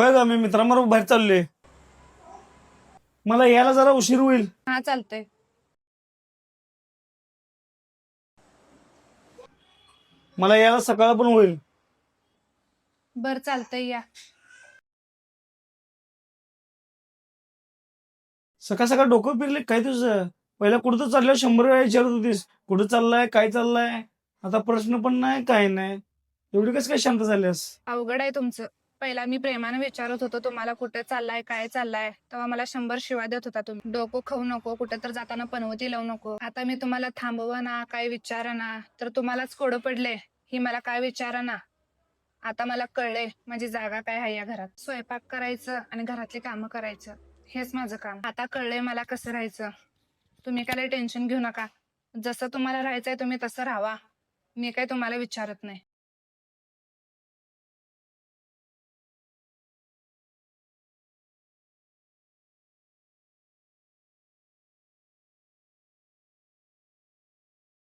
होय का, मी मित्रांबरोबर बाहेर चाललोय. मला यायला जरा उशीर होईल. हा चालतंय. मला यायला सकाळ पण होईल. बर चालतंय या. सकाळ सकाळ डोकं फिरले काय तुझं? पहिला कुठं चालल्यावर 100 वेळा विचारत होतीस, कुठं चाललाय, काय चाललाय? आता प्रश्न पण नाही, काय नाही. एवढी कसं काय शांत झाल्यास? अवघड आहे तुमचं. पहिला मी प्रेमाने विचारत होतो तुम्हाला कुठे चाललाय, काय चाललाय, तेव्हा मला 100 शिवा देत होता तुम्ही. डोकं खाऊ नको, कुठे तर जाताना पनवती लावू नको. आता मी तुम्हाला थांबवा ना, काय विचारा ना, तर तुम्हालाच कोडं पडले. ही मला काय विचारा ना. आता मला कळलंय माझी जागा काय आहे या घरात. स्वयंपाक करायचं आणि घरातली कामं करायचं, हेच माझं काम. आता कळलंय मला कसं राहायचं. तुम्ही काय टेन्शन घेऊ नका. जसं तुम्हाला राहायचंय तुम्ही तसं राहावा. मी काय तुम्हाला विचारत नाही.